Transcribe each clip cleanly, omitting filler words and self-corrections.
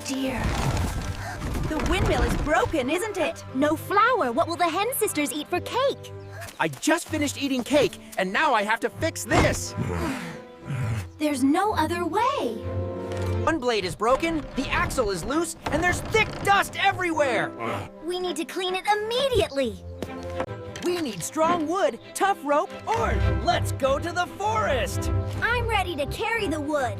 dear. The windmill is broken, isn't it? No flour. What will the hen sisters eat for cake? I just finished eating cake, and now I have to fix this. There's no other way. One blade is broken, the axle is loose, and there's thick dust everywhere. We need to clean it immediately. We need strong wood, tough rope, or let's go to the forest. I'm ready to carry the wood.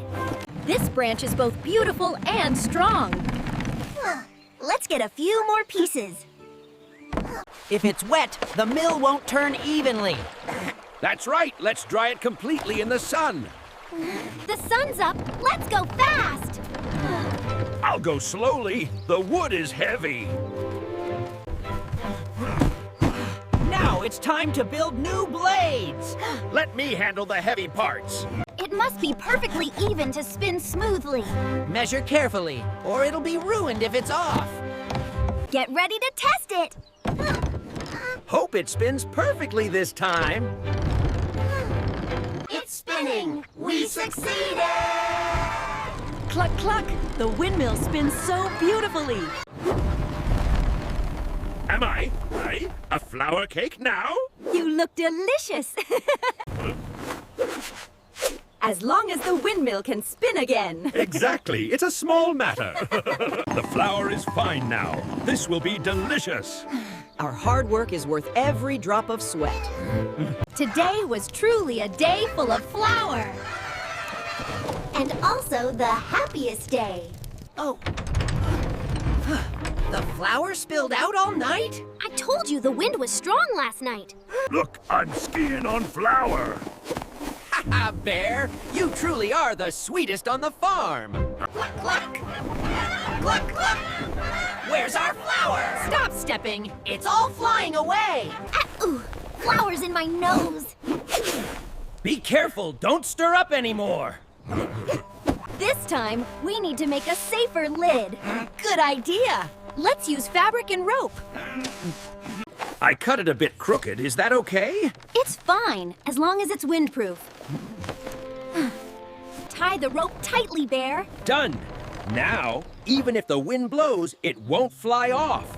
This branch is both beautiful and strong. Let's get a few more pieces. If it's wet, the mill won't turn evenly. That's right. Let's dry it completely in the sun. The sun's up. Let's go fast. I'll go slowly. The wood is heavy. Now it's time to build new blades. Let me handle the heavy parts. It must be perfectly even to spin smoothly. Measure carefully, or it'll be ruined if it's off. Get ready to test it. Hope it spins perfectly this time. It's spinning. We succeeded. Cluck, cluck. The windmill spins so beautifully. Am I a flour cake now? You look delicious. As long as the windmill can spin again. Exactly. It's a small matter. The flour is fine now. This will be delicious. Our hard work is worth every drop of sweat. Today was truly a day full of flour. And also the happiest day. Oh. The flour spilled out all night? I told you the wind was strong last night. Look, I'm skiing on flour. Haha, Bear! You truly are the sweetest on the farm! Cluck, cluck! Cluck, cluck! Where's our flour? Stop stepping! It's all flying away! Ooh, flour's in my nose. Be careful! Don't stir up anymore! This time, we need to make a safer lid. Good idea. Let's use fabric and rope. I cut it a bit crooked. Is that okay? It's fine, as long as it's windproof. Tie the rope tightly, Bear. Done. Now, even if the wind blows, it won't fly off.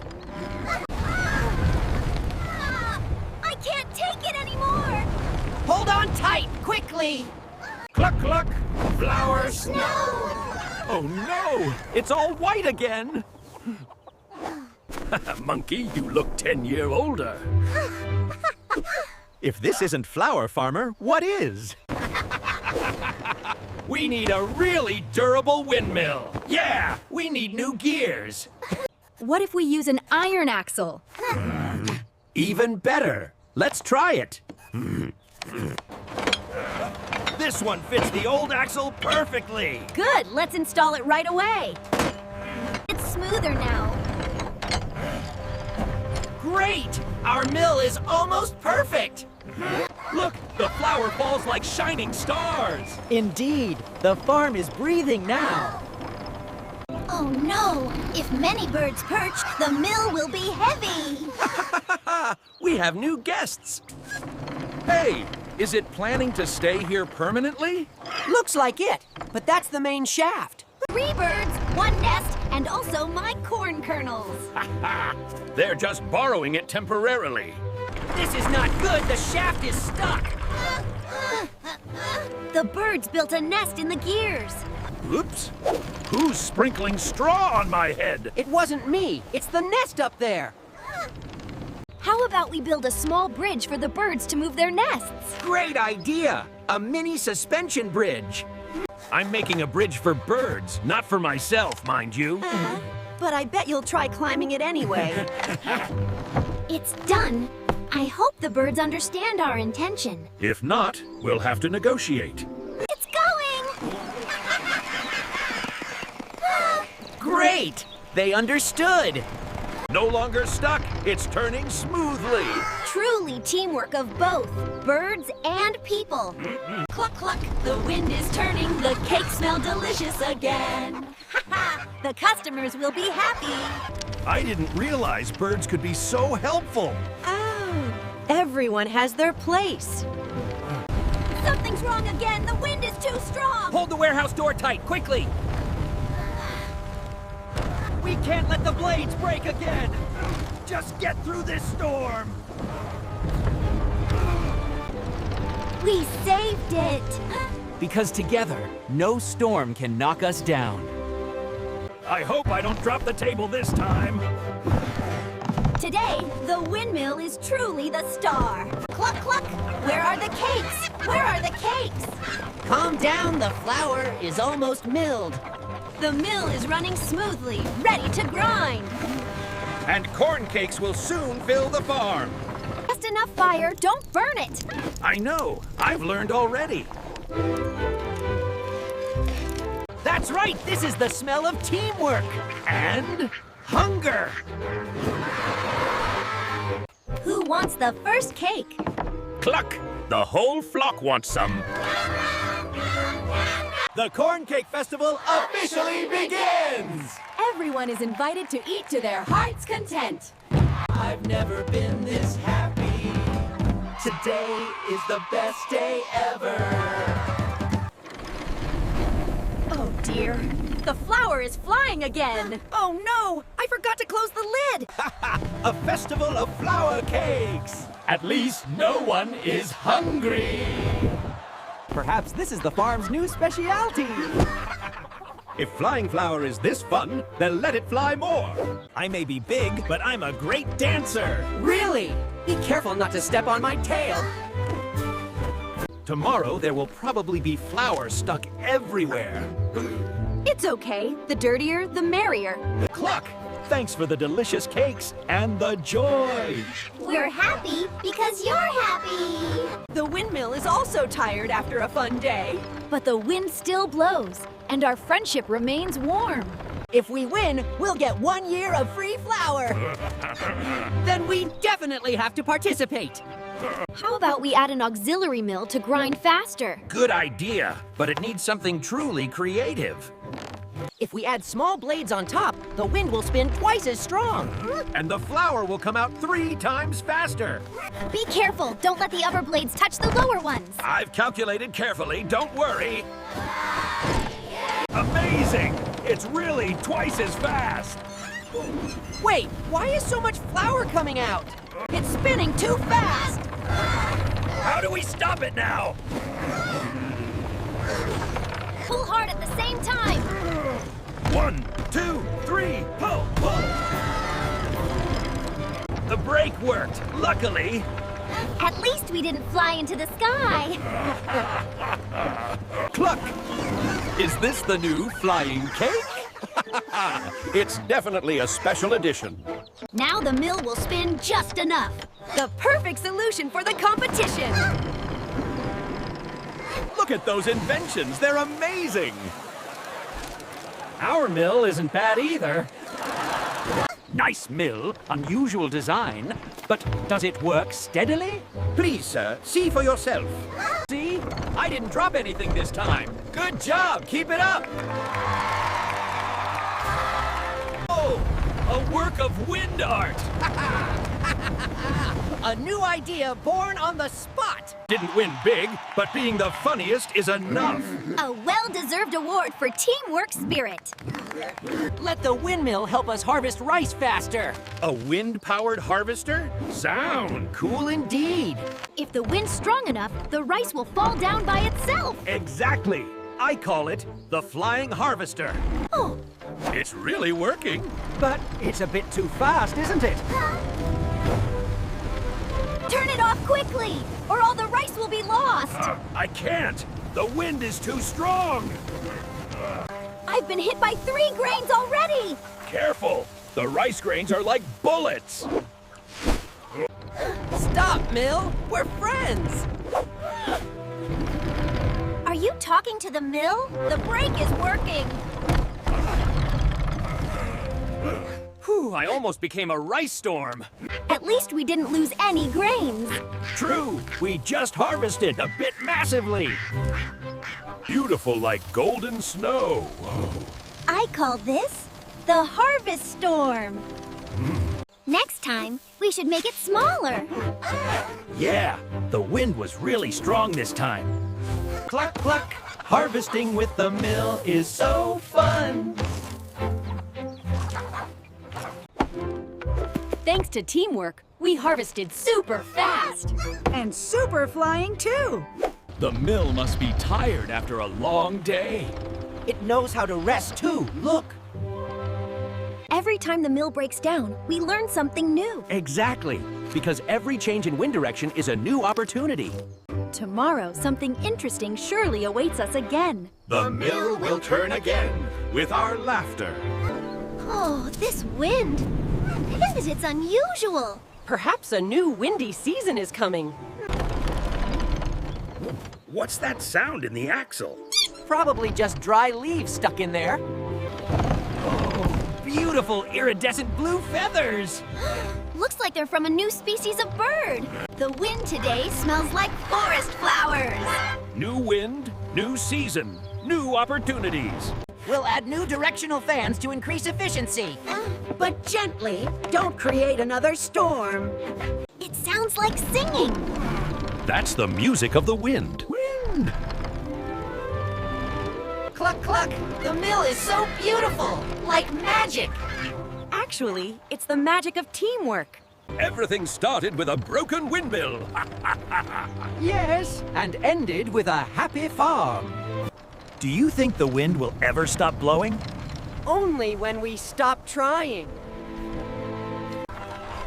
I can't take it anymore. Hold on tight, quickly! Cluck, cluck! Flour Snow! Oh no! It's all white again! Monkey, you look 10 years older. If this isn't flour, farmer, what is? We need a really durable windmill. Yeah, we need new gears. What if we use an iron axle? Even better. Let's try it. This one fits the old axle perfectly. Good, let's install it right away. It's smoother now. Great! Our mill is almost perfect! Look, the flour falls like shining stars. Indeed, the farm is breathing now. Oh no! If many birds perch, the mill will be heavy! We have new guests. Hey, is it planning to stay here permanently? Looks like it, but that's the main shaft. 3 birds, 1 nest, and also my corn kernels. They're just borrowing it temporarily. This is not good, the shaft is stuck. The birds built a nest in the gears. Oops. Who's sprinkling straw on my head? It wasn't me, it's the nest up there. How about we build a small bridge for the birds to move their nests? Great idea! A mini suspension bridge. I'm making a bridge for birds, not for myself, mind you. But I bet you'll try climbing it anyway. It's done. I hope the birds understand our intention. If not, we'll have to negotiate. It's going! Great! They understood. No longer stuck, it's turning smoothly. Truly teamwork of both, birds and people. Cluck, cluck, the wind is turning, the cakes smell delicious again. The customers will be happy. I didn't realize birds could be so helpful. Oh, everyone has their place. Something's wrong again. The wind is too strong. Hold the warehouse door tight, quickly. We can't let the blades break again! Just get through this storm! We saved it! Because together, no storm can knock us down. I hope I don't drop the table this time. Today, the windmill is truly the star. Cluck, cluck! Where are the cakes? Where are the cakes? Calm down, the flour is almost milled. The mill is running smoothly, ready to grind. And corn cakes will soon fill the farm. Just enough fire, don't burn it. I know. I've learned already. That's right, this is the smell of teamwork and hunger. Who wants the first cake? Cluck! The whole flock wants some. The Corn Cake Festival officially begins! Everyone is invited to eat to their heart's content. I've never been this happy. Today is the best day ever. Oh dear, the flour is flying again. Oh no, I forgot to close the lid. A festival of flour cakes! At least no one is hungry! Perhaps this is the farm's new specialty! If flying flour is this fun, then let it fly more. I may be big, but I'm a great dancer. Really? Be careful not to step on my tail! Tomorrow there will probably be flour stuck everywhere. It's okay, the dirtier, the merrier. Cluck! Thanks for the delicious cakes and the joy. We're happy because you're happy. The windmill is also tired after a fun day. But the wind still blows, and our friendship remains warm. If we win, we'll get 1 year of free flour. Then we definitely have to participate! How about we add an auxiliary mill to grind faster? Good idea, but it needs something truly creative. If we add small blades on top, the wind will spin twice as strong. And the flour will come out 3 times faster. Be careful, don't let the upper blades touch the lower ones. I've calculated carefully, don't worry. Amazing! It's really twice as fast. Wait, why is so much flour coming out? It's spinning too fast! How do we stop it now? Pull hard at the same time. 1, 2, 3, pull, pull. The brake worked, luckily. At least we didn't fly into the sky. Cluck! Is this the new flying cake? It's definitely a special edition. Now the mill will spin just enough. The perfect solution for the competition. Look at those inventions, they're amazing. Our mill isn't bad either. Nice mill, unusual design, but does it work steadily? Please, sir, see for yourself. See? I didn't drop anything this time. Good job, keep it up! Oh, a work of wind art. A new idea born on the spot! Didn't win big, but being the funniest is enough. A well-deserved award for teamwork spirit. Let the windmill help us harvest rice faster! A wind-powered harvester? Sound Cool indeed! If the wind's strong enough, the rice will fall down by itself. exactly. I call it the flying harvester. Oh, It's really working. But it's a bit too fast, isn't it? turn it off quickly, or all the rice will be lost. I can't. The wind is too strong. I've been hit by 3 grains already. Careful. The rice grains are like bullets. Stop, Mill! We're friends! Are you talking to the mill? The brake is working. Whew, I almost became a rice storm. At least we didn't lose any grains. True, we just harvested a bit massively. Beautiful like golden snow. I call this the harvest storm. Next time, we should make it smaller. Yeah, the wind was really strong this time. Cluck, cluck! Harvesting with the mill is so fun! Thanks to teamwork, we harvested super fast. And super flying, too. The mill must be tired after a long day. It knows how to rest too. Look. Every time the mill breaks down, we learn something new. Exactly. Because every change in wind direction is a new opportunity. Tomorrow, something interesting surely awaits us again. The mill will turn again with our laughter. Oh, this wind. It's unusual. Perhaps a new windy season is coming. What's that sound in the axle? Probably just dry leaves stuck in there. Beautiful iridescent blue feathers! Looks like they're from a new species of bird. The wind today smells like forest flowers. New wind, new season, new opportunities. We'll add new directional fans to increase efficiency. But gently, don't create another storm. It sounds like singing. That's the music of the wind. Wind! Cluck, cluck. The mill is so beautiful, like magic. Actually, it's the magic of teamwork. Everything started with a broken windmill. Yes, and ended with a happy farm. Do you think the wind will ever stop blowing? Only when we stop trying.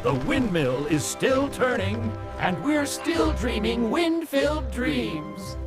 The windmill is still turning, and we're still dreaming wind-filled dreams.